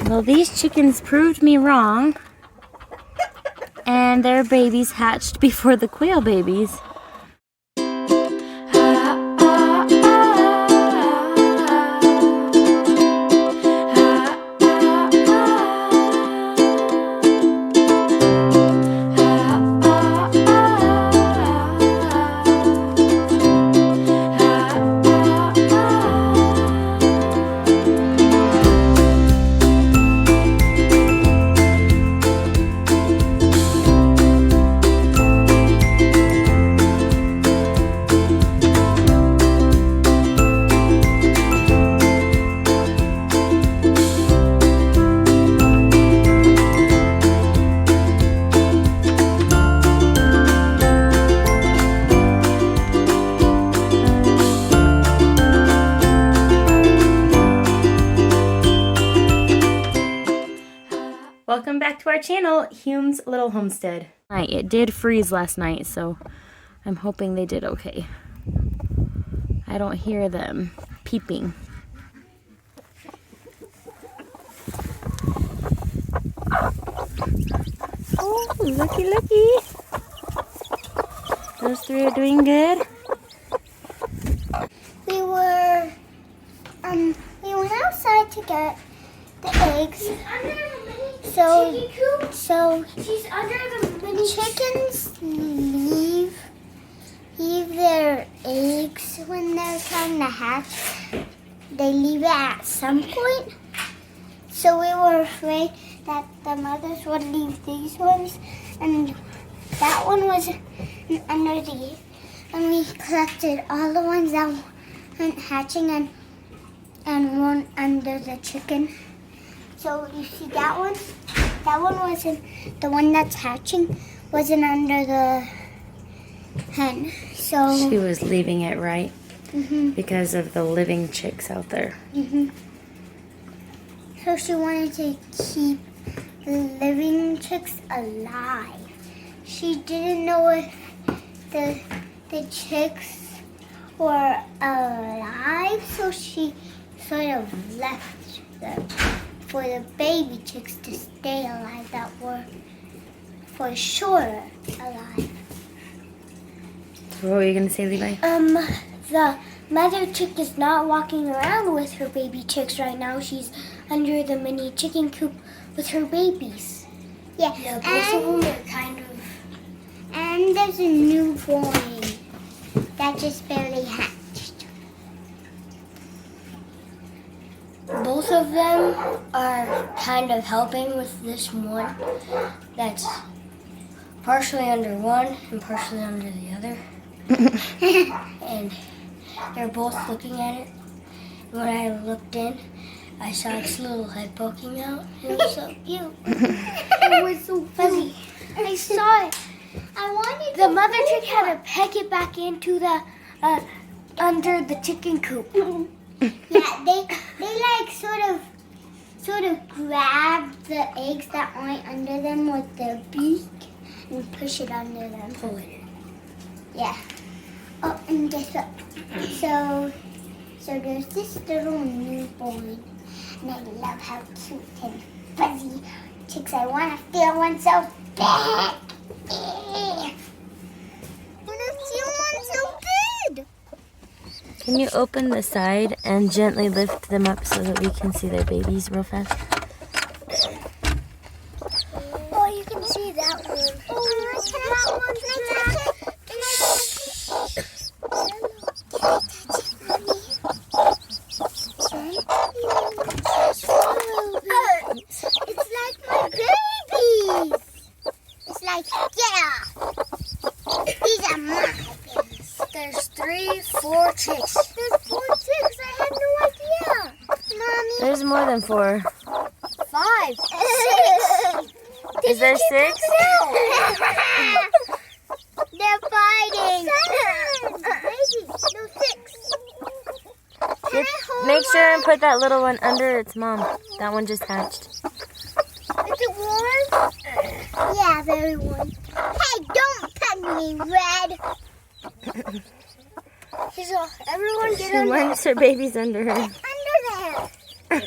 Well, these chickens proved me wrong, and their babies hatched before the quail babies. Welcome back to our channel, Hume's Little Homestead. It did freeze last night, so I'm hoping they did okay. I don't hear them peeping. Oh, looky, looky. Those three are doing good. We went outside to get the eggs. So she's under the mini chickens leave their eggs when they're trying to hatch. They leave it at some point. So we were afraid that the mothers would leave these ones, and that one was under the. And we collected all the ones that weren't hatching and one under the chicken. So you see that one? That one wasn't, the one that's hatching wasn't under the hen. So she was leaving it right because of the living chicks out there. So she wanted to keep the living chicks alive. She didn't know if the chicks were alive, so she sort of left them for the baby chicks to stay alive that were for sure alive. So what were you going to say, Levi? The mother chick is not walking around with her baby chicks right now. She's under the mini chicken coop with her babies. Yeah, both of them are kind of... And there's a newborn that just barely hatched. Both of them are kind of helping with this one that's partially under one and partially under the other. And they're both looking at it. When I looked in, I saw its little head poking out. It was so cute. It was so fuzzy. I saw it. The mother chick had to peck it back into the under the chicken coop. Yeah, they like sort of grab the eggs that aren't under them with their beak and push it under them. Pull it. Yeah. Oh, and guess what? So there's this little newborn, and I love how cute and fuzzy chicks. I want to feel one so bad. I want to feel one so bad. Can you open the side and gently lift them up so that we can see their babies real fast? Oh, you can see that one. Oh, I can that one. Can I touch it? Can I touch it? It's like my babies. It's like, yeah. These are my babies. There's 3, 4 chicks. There's 4 chicks. I had no idea. Mommy. There's more than 4. 5. 6. Is there 6? They're fighting. 7. Maybe. No, 6. Make sure and put that little one under its mom. That one just hatched. Is it warm? Yeah, very warm. Hey, don't pet me, Red. So everyone get She wants her babies under her. Under there.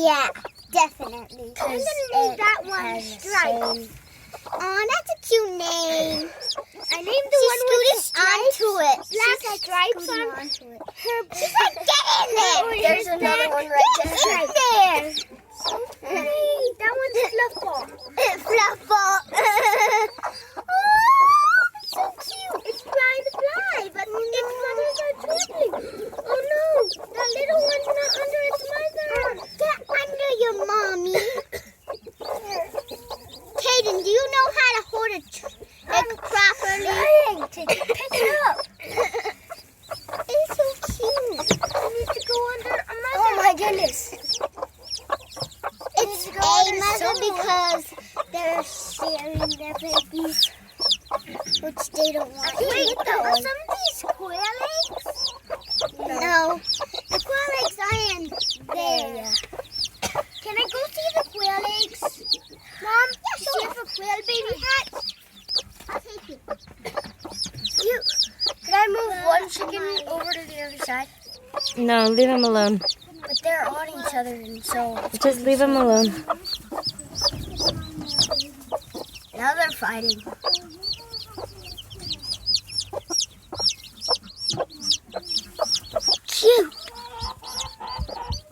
Yeah, definitely. I'm Because gonna name that one has the Stripe. same- Oh, that's a cute name. I named the one with Onto it. black stripes on onto it. She's like, get in there. There's another one right Get there. in there. Hey, that one's Fluffball. Fluffball. Oh, so cute. It's trying to fly, but its feathers are twiddling. Oh no, the little one's not under its mother. Get under your mommy. Kaden, do you know how to hold it properly? Trying to pick it up. It's so cute. It needs to go under a mother. Oh my goodness. It's to go under a mother someone. because they're sharing their babies, which they don't want. Wait, though. are some of these quail eggs? No, the quail eggs are in there. Can I go see the quail eggs? Mom, see if a quail baby hatched. I'll take it. Can I move one chicken over to the other side? No, leave them alone. But they're on each other, and so Just leave them alone. now they're fighting. Cute.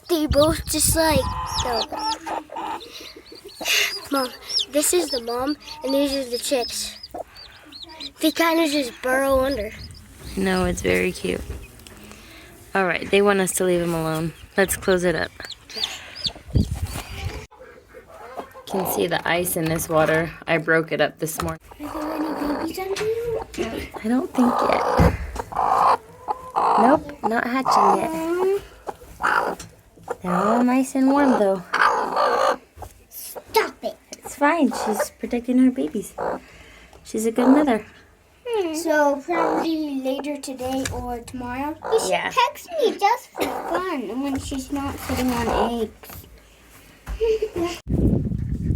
They both just like Mom, this is the mom, and these are the chicks. They kind of just burrow under. No, it's very cute. All right, they want us to leave them alone. Let's close it up. Can see the ice in this water. I broke it up this morning. Are there any babies under you? I don't think yet. Nope, not hatching yet. They're all nice and warm though. Stop it. It's fine. She's protecting her babies. She's a good mother. So probably later today or tomorrow. You should Yeah. text me just for fun when she's not sitting on eggs.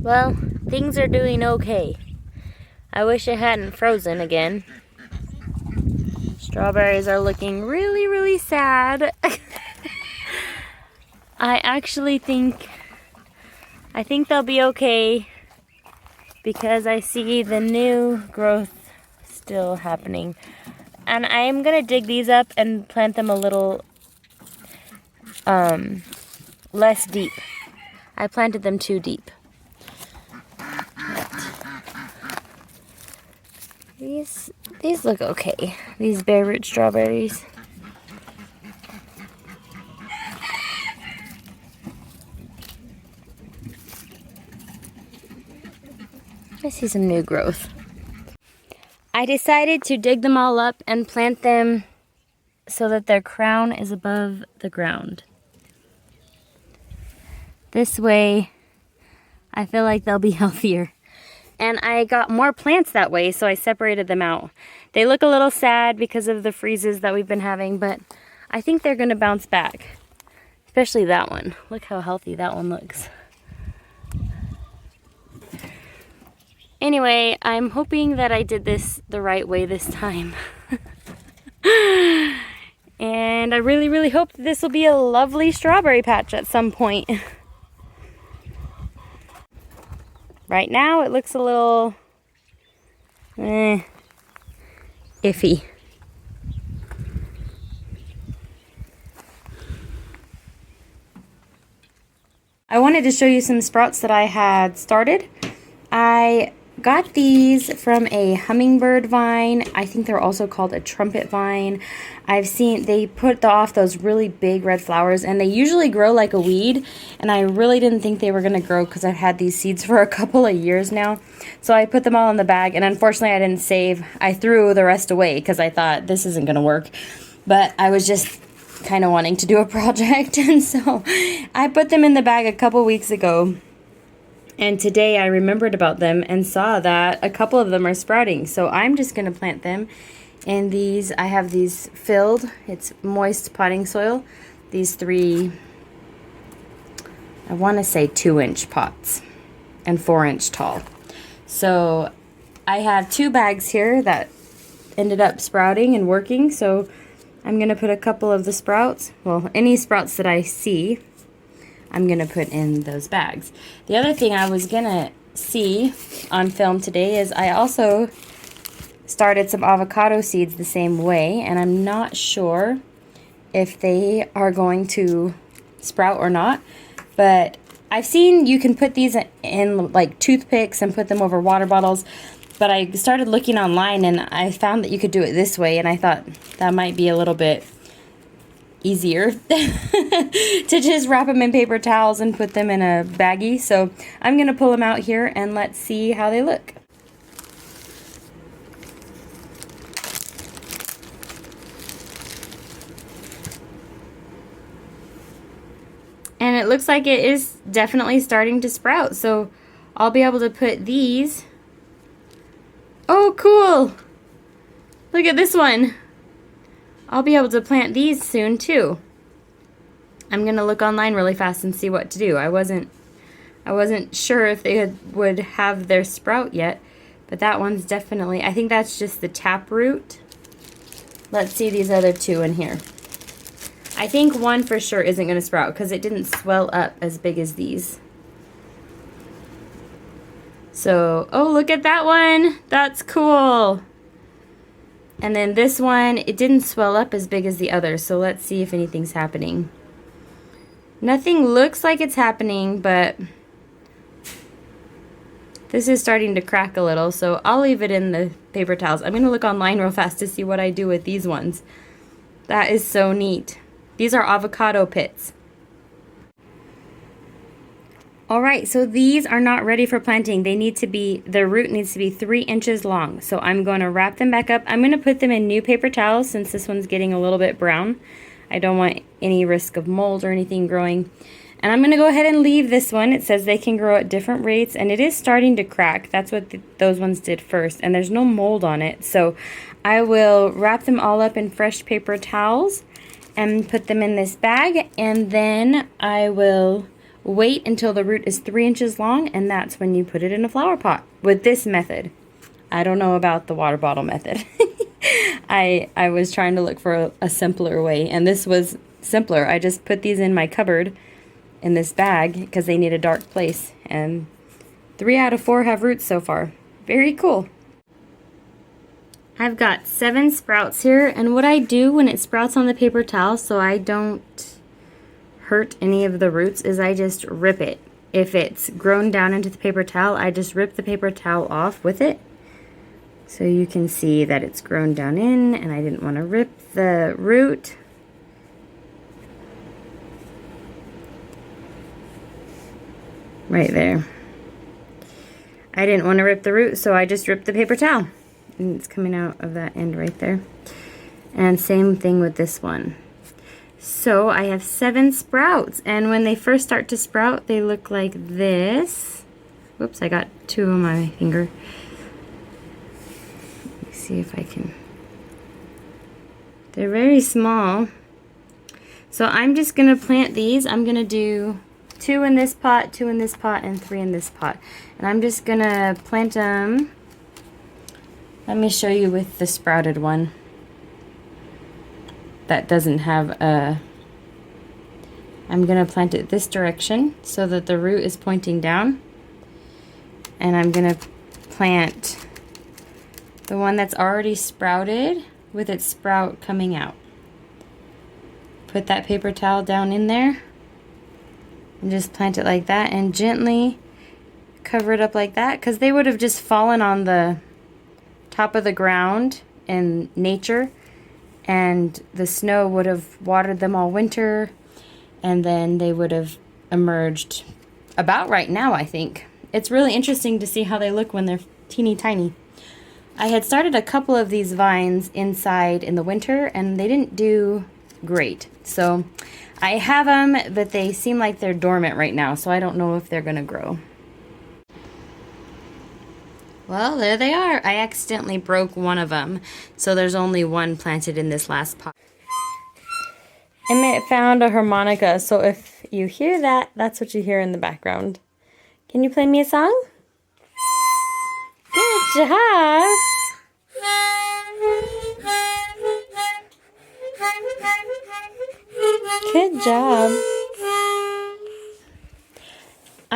Well, things are doing okay. I wish it hadn't frozen again. Strawberries are looking really, really sad. I think they'll be okay because I see the new growth still happening. And I am going to dig these up and plant them a little less deep. I planted them too deep. These look okay. These bare root strawberries. I see some new growth. I decided to dig them all up and plant them so that their crown is above the ground. This way, I feel like they'll be healthier. And I got more plants that way, so I separated them out. They look a little sad because of the freezes that we've been having, but I think they're gonna bounce back. Especially that one. Look how healthy that one looks. Anyway, I'm hoping that I did this the right way this time. And I really, really hope that this will be a lovely strawberry patch at some point. Right now, it looks a little iffy. I wanted to show you some sprouts that I had started. I got these from a hummingbird vine. I think they're also called a trumpet vine. I've seen they put off those really big red flowers, and they usually grow like a weed, and I really didn't think they were going to grow because I've had these seeds for a couple of years now. So I put them all in the bag, and unfortunately I didn't save. I threw the rest away because I thought this isn't going to work. But I was just kind of wanting to do a project, and so I put them in the bag a couple weeks ago. And today I remembered about them and saw that a couple of them are sprouting. So I'm just going to plant them in these. I have these filled. It's moist potting soil. These 3, I want to say 2-inch pots and 4-inch tall. So I have 2 bags here that ended up sprouting and working. So I'm going to put a couple of the sprouts. Well, any sprouts that I see. I'm going to put in those bags. The other thing I was going to see on film today is I also started some avocado seeds the same way, and I'm not sure if they are going to sprout or not, but I've seen you can put these in like toothpicks and put them over water bottles, but I started looking online and I found that you could do it this way, and I thought that might be a little bit easier to just wrap them in paper towels and put them in a baggie. So I'm gonna pull them out here and let's see how they look. And it looks like it is definitely starting to sprout, so I'll be able to put these. Oh, cool! Look at this one. I'll be able to plant these soon too. I'm gonna look online really fast and see what to do. I wasn't sure if they would have their sprout yet, but that one's definitely, I think that's just the taproot. Let's see these other two in here. I think one for sure isn't going to sprout because it didn't swell up as big as these. So, oh, look at that one. That's cool. And then this one, it didn't swell up as big as the other. So let's see if anything's happening. Nothing looks like it's happening, but this is starting to crack a little. So I'll leave it in the paper towels. I'm going to look online real fast to see what I do with these ones. That is so neat. These are avocado pits. Alright, so these are not ready for planting. They need to be, the root needs to be 3 inches long. So I'm going to wrap them back up. I'm going to put them in new paper towels since this one's getting a little bit brown. I don't want any risk of mold or anything growing. And I'm going to go ahead and leave this one. It says they can grow at different rates, and it is starting to crack. That's what those ones did first, and there's no mold on it. So I will wrap them all up in fresh paper towels and put them in this bag, and then I will wait until the root is 3 inches long, and that's when you put it in a flower pot with this method. I don't know about the water bottle method. I was trying to look for a simpler way, and this was simpler. I just put these in my cupboard in this bag because they need a dark place, and 3 out of 4 have roots so far. Very cool. I've got 7 sprouts here, and what I do when it sprouts on the paper towel so I don't hurt any of the roots is I just rip it. If it's grown down into the paper towel, I just rip the paper towel off with it. So you can see that it's grown down in, and I didn't want to rip the root. Right there. I didn't want to rip the root, so I just ripped the paper towel. And it's coming out of that end right there. And same thing with this one. So I have 7 sprouts, and when they first start to sprout, they look like this. Whoops, I got 2 on my finger. Let me see if I can. They're very small. So I'm just going to plant these. I'm going to do 2 in this pot, 2 in this pot, and 3 in this pot. And I'm just going to plant them. Let me show you with the sprouted one. That doesn't have a... I'm going to plant it this direction so that the root is pointing down. And I'm going to plant the one that's already sprouted with its sprout coming out. Put that paper towel down in there. And just plant it like that and gently cover it up like that, because they would have just fallen on the top of the ground in nature, and the snow would have watered them all winter, and then they would have emerged about right now, I think. It's really interesting to see how they look when they're teeny tiny. I had started a couple of these vines inside in the winter, and they didn't do great. So I have them, but they seem like they're dormant right now, so I don't know if they're going to grow. Well, there they are. I accidentally broke one of them, so there's only one planted in this last pot. Emmett found a harmonica, so if you hear that, that's what you hear in the background. Can you play me a song? Good job! Good job.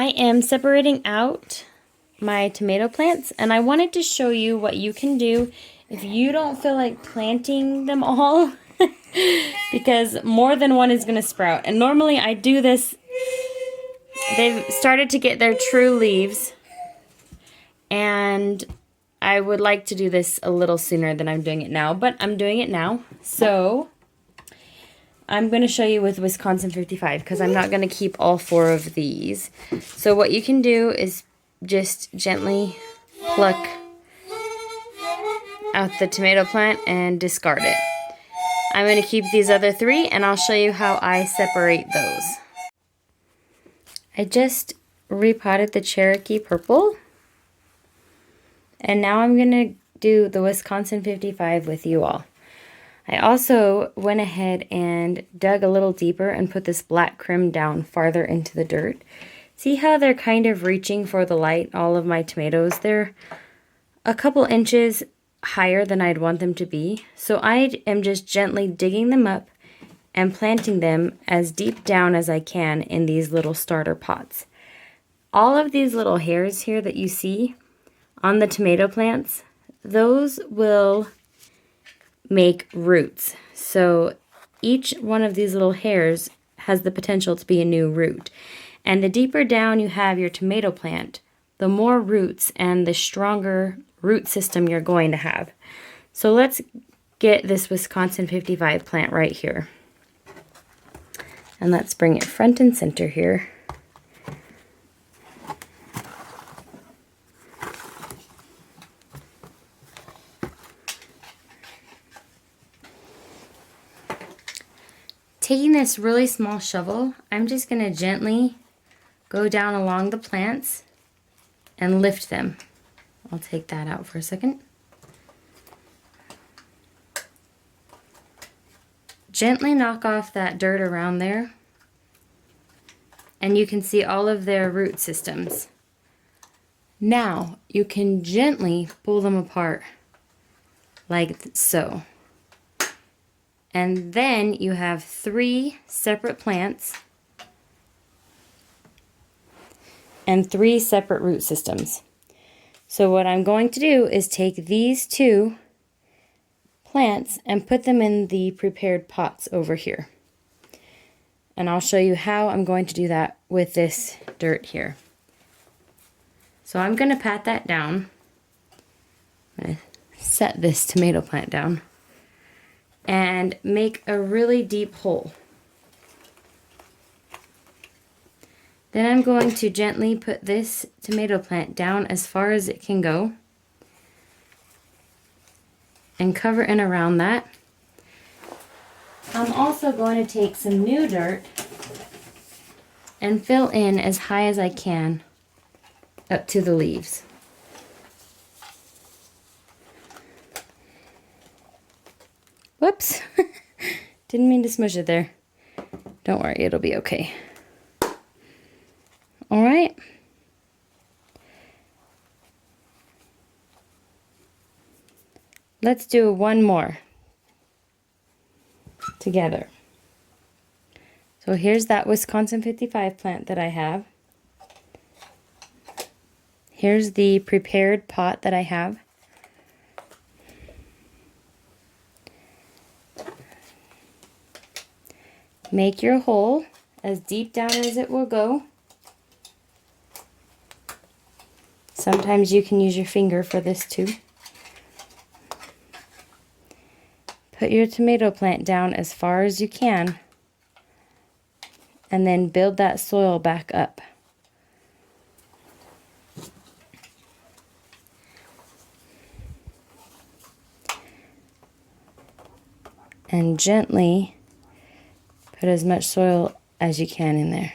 I am separating out my tomato plants, and I wanted to show you what you can do if you don't feel like planting them all because more than one is going to sprout. And normally I do this, they've started to get their true leaves, and I would like to do this a little sooner than I'm doing it now, but I'm doing it now. So I'm going to show you with Wisconsin 55 because I'm not going to keep all 4 of these. So what you can do is just gently pluck out the tomato plant and discard it. I'm going to keep these other 3 and I'll show you how I separate those. I just repotted the Cherokee purple, and now I'm going to do the Wisconsin 55 with you all. I also went ahead and dug a little deeper and put this black crumb down farther into the dirt. See how they're kind of reaching for the light, all of my tomatoes? They're a couple inches higher than I'd want them to be. So I am just gently digging them up and planting them as deep down as I can in these little starter pots. All of these little hairs here that you see on the tomato plants, those will make roots. So each one of these little hairs has the potential to be a new root. And the deeper down you have your tomato plant, the more roots and the stronger root system you're going to have. So let's get this Wisconsin 55 plant right here. And let's bring it front and center here. Taking this really small shovel, I'm just going to gently go down along the plants and lift them. I'll take that out for a second. Gently knock off that dirt around there, and you can see all of their root systems. Now you can gently pull them apart like so. And then you have 3 separate plants and 3 separate root systems. So what I'm going to do is take these 2 plants and put them in the prepared pots over here. And I'll show you how I'm going to do that with this dirt here. So I'm going to pat that down. I'm going to set this tomato plant down and make a really deep hole. Then I'm going to gently put this tomato plant down as far as it can go and cover in around that. I'm also going to take some new dirt and fill in as high as I can up to the leaves. Whoops, didn't mean to smush it there. Don't worry, it'll be okay. All right. Let's do one more together. So here's that Wisconsin 55 plant that I have. Here's the prepared pot that I have. Make your hole as deep down as it will go. Sometimes you can use your finger for this too. Put your tomato plant down as far as you can, and then build that soil back up. And gently put as much soil as you can in there.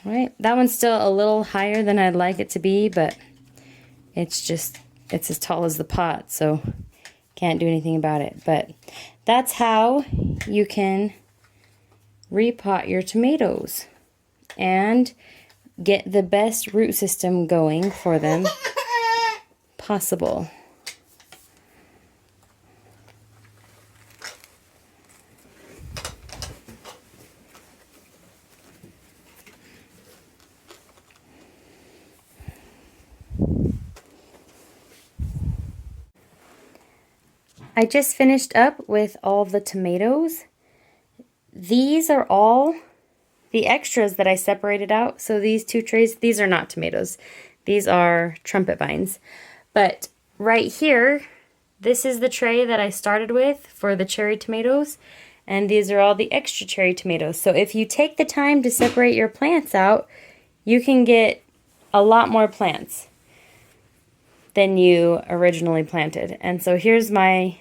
All right, that one's still a little higher than I'd like it to be, but it's as tall as the pot, so can't do anything about it. But that's how you can repot your tomatoes and get the best root system going for them possible. I just finished up with all the tomatoes. These are all the extras that I separated out. So these 2 trays, these are not tomatoes. These are trumpet vines. But right here, this is the tray that I started with for the cherry tomatoes. And these are all the extra cherry tomatoes. So if you take the time to separate your plants out, you can get a lot more plants than you originally planted. And so here's my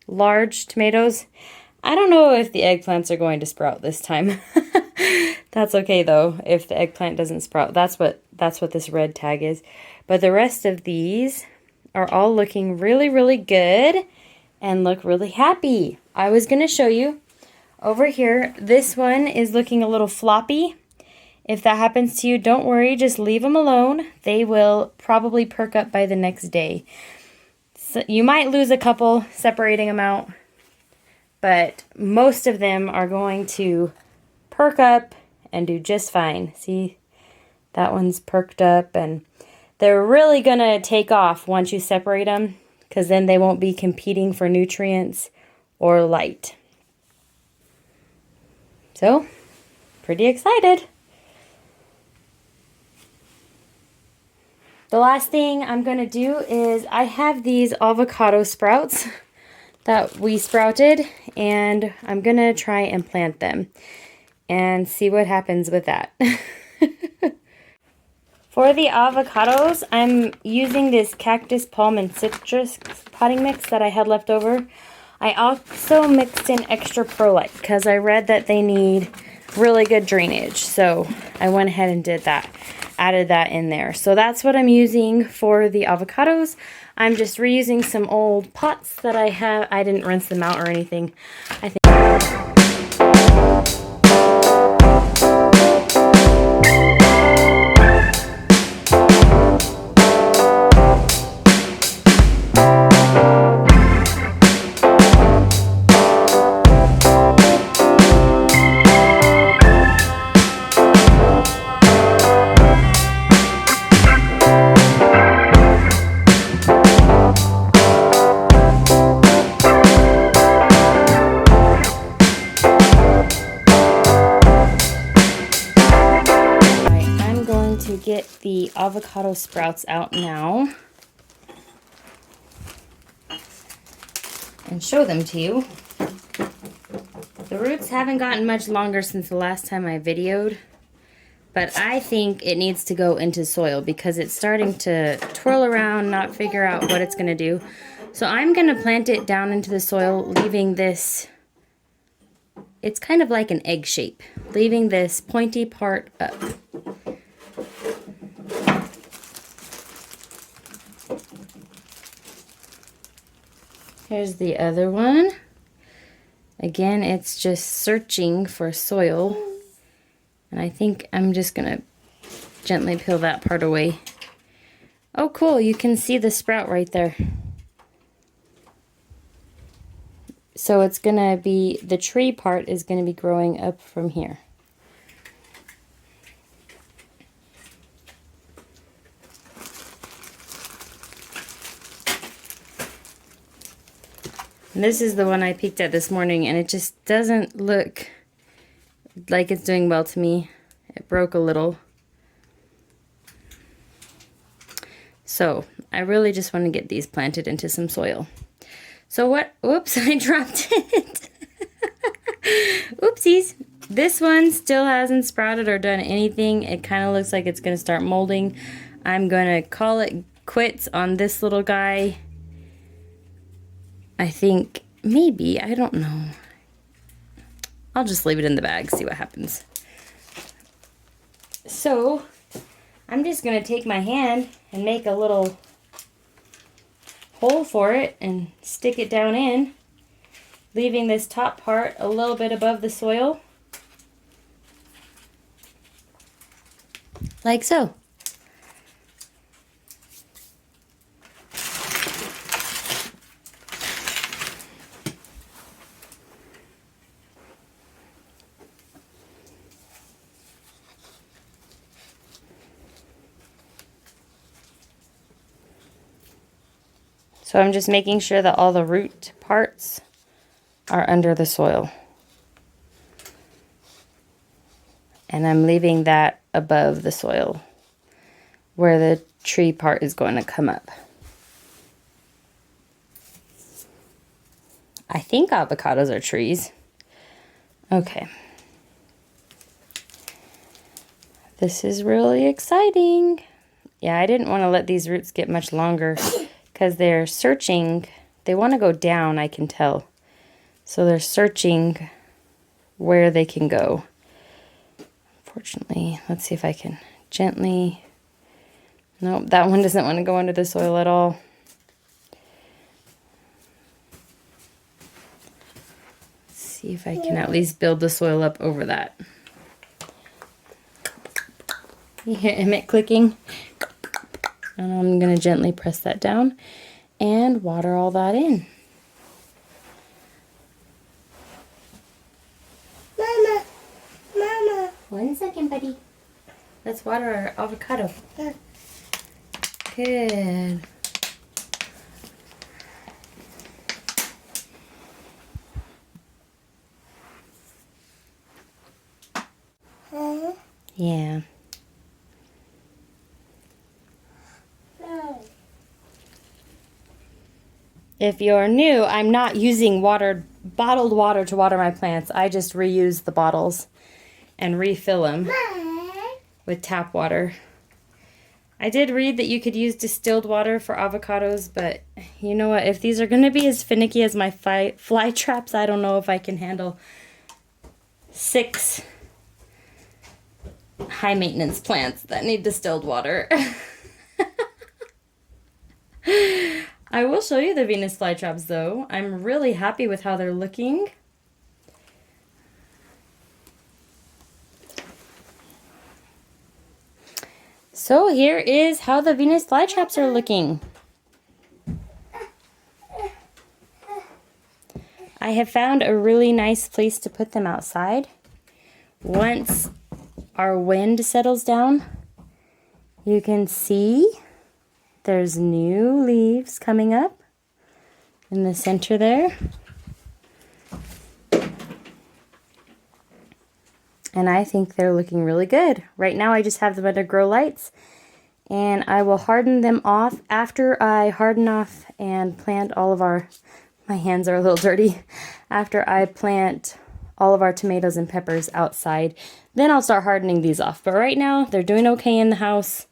large tomatoes. I don't know if the eggplants are going to sprout this time. That's okay though, if the eggplant doesn't sprout. That's what this red tag is. But the rest of these are all looking really, really good and look really happy. I was going to show you over here. This one is looking a little floppy. If that happens to you, don't worry, just leave them alone. They will probably perk up by the next day. So you might lose a couple separating them out, but most of them are going to perk up and do just fine. See, that one's perked up, and they're really going to take off once you separate them, because then they won't be competing for nutrients or light. So, pretty excited. The last thing I'm going to do is I have these avocado sprouts that we sprouted, and I'm going to try and plant them and see what happens with that. For the avocados, I'm using this cactus, palm, and citrus potting mix that I had left over. I also mixed in extra perlite because I read that they need really good drainage. So I went ahead and did that, added that in there. So that's what I'm using for the avocados. I'm just reusing some old pots that I have. I didn't rinse them out or anything. I think to get the avocado sprouts out now and show them to you. The roots haven't gotten much longer since the last time I videoed, but I think it needs to go into soil because it's starting to twirl around, not figure out what it's going to do. So I'm going to plant it down into the soil, leaving this, it's kind of like an egg shape, leaving this pointy part up. Here's the other one. Again, it's just searching for soil. And I think I'm just going to gently peel that part away. Oh, cool. You can see the sprout right there. So it's going to be, the tree part is going to be growing up from here. And this is the one I peeked at this morning, and it just doesn't look like it's doing well to me. It broke a little. So I really just want to get these planted into some soil. So what, whoops, I dropped it. Oopsies. This one still hasn't sprouted or done anything. It kind of looks like it's going to start molding. I'm going to call it quits on this little guy. I think maybe, I don't know. I'll just leave it in the bag, see what happens. So, I'm just going to take my hand and make a little hole for it and stick it down in, leaving this top part a little bit above the soil. Like so. So I'm just making sure that all the root parts are under the soil. And I'm leaving that above the soil where the tree part is going to come up. I think avocados are trees. Okay. This is really exciting. Yeah, I didn't want to let these roots get much longer because they're searching. They want to go down, I can tell. So they're searching where they can go. Fortunately, let's see if I can gently... Nope, that one doesn't want to go under the soil at all. Let's see if I can at least build the soil up over that. You hear Emmett clicking? And I'm going to gently press that down and water all that in. Mama. 1 second, buddy. Let's water our avocado. Good. Yeah. If you're new, I'm not using bottled water to water my plants. I just reuse the bottles and refill them with tap water. I did read that you could use distilled water for avocados, but you know what? If these are going to be as finicky as my fly traps, I don't know if I can handle 6 high maintenance plants that need distilled water. I will show you the Venus flytraps though. I'm really happy with how they're looking. So here is how the Venus flytraps are looking. I have found a really nice place to put them outside. Once our wind settles down, you can see there's new leaves coming up in the center there. And I think they're looking really good. Right now I just have them under grow lights, and I will harden them off after I harden off and plant all of our, my hands are a little dirty, after I plant all of our tomatoes and peppers outside. Then I'll start hardening these off. But right now they're doing okay in the house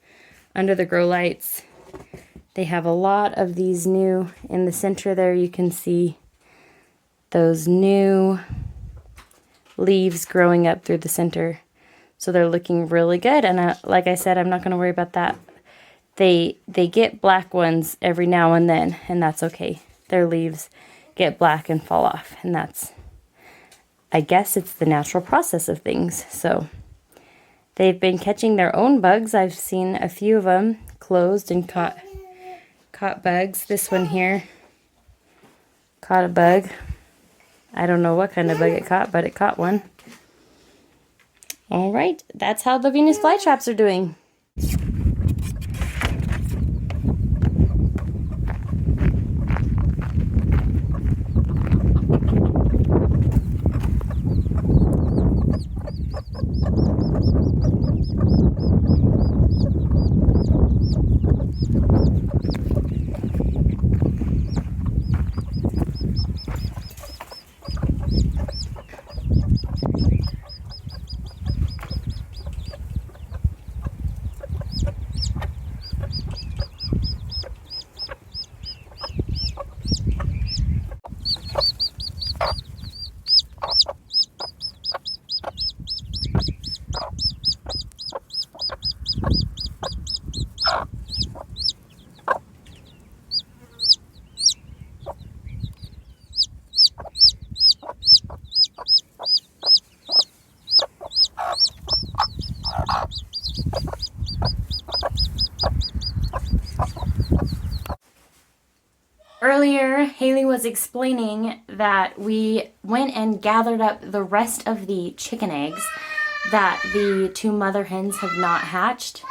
under the grow lights. They have a lot of these new, in the center there you can see those new leaves growing up through the center. So they're looking really good. And like I said, I'm not going to worry about that. They get black ones every now and then, and that's okay. Their leaves get black and fall off, and that's, I guess it's the natural process of things. So they've been catching their own bugs. I've seen a few of them closed and caught bugs. This one here caught a bug. I don't know what kind of bug it caught, but it caught one. All right, that's how the Venus flytraps are doing. Earlier, Haley was explaining that we went and gathered up the rest of the chicken eggs that the 2 mother hens have not hatched.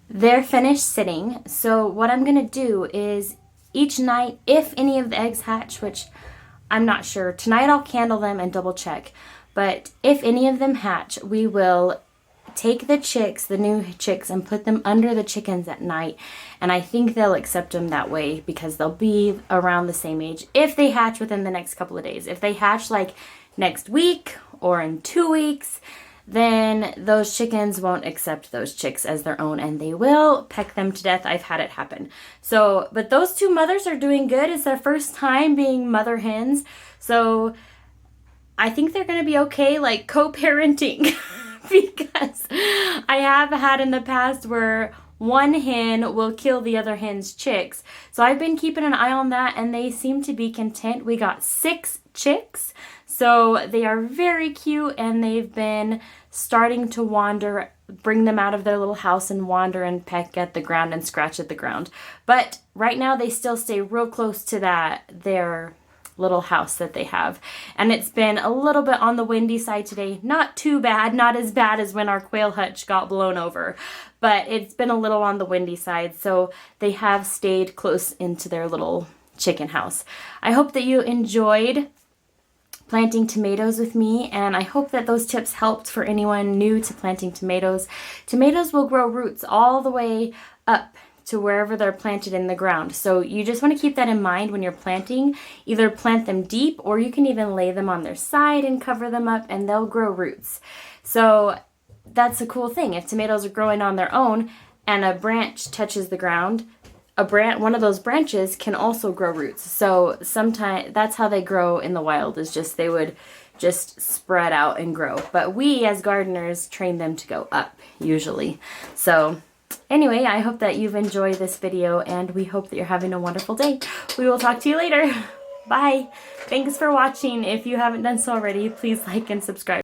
they're finished sitting. So what I'm going to do is each night, if any of the eggs hatch, which I'm not sure, tonight I'll candle them and double check. But if any of them hatch, we will take the chicks, the new chicks, and put them under the chickens at night. And I think they'll accept them that way because they'll be around the same age if they hatch within the next couple of days. If they hatch like next week or in 2 weeks, then those chickens won't accept those chicks as their own and they will peck them to death. I've had it happen. So, but those two mothers are doing good. It's their first time being mother hens. So I think they're going to be okay, like co-parenting. Because I have had in the past where one hen will kill the other hen's chicks. So I've been keeping an eye on that and they seem to be content. We got 6 chicks. So they are very cute and they've been starting to wander, bring them out of their little house and wander and peck at the ground and scratch at the ground. But right now they still stay real close to their little house that they have. And it's been a little bit on the windy side today. Not too bad, not as bad as when our quail hutch got blown over, but it's been a little on the windy side. So they have stayed close into their little chicken house. I hope that you enjoyed planting tomatoes with me, and I hope that those tips helped for anyone new to planting tomatoes. Tomatoes will grow roots all the way up to wherever they're planted in the ground. So you just want to keep that in mind when you're planting. Either plant them deep or you can even lay them on their side and cover them up and they'll grow roots. So that's a cool thing. If tomatoes are growing on their own and a branch touches the ground, one of those branches can also grow roots. So sometimes that's how they grow in the wild, is just they would just spread out and grow. But we as gardeners train them to go up usually. So anyway, I hope that you've enjoyed this video and we hope that you're having a wonderful day. We will talk to you later. Bye. Thanks for watching. If you haven't done so already, please like and subscribe.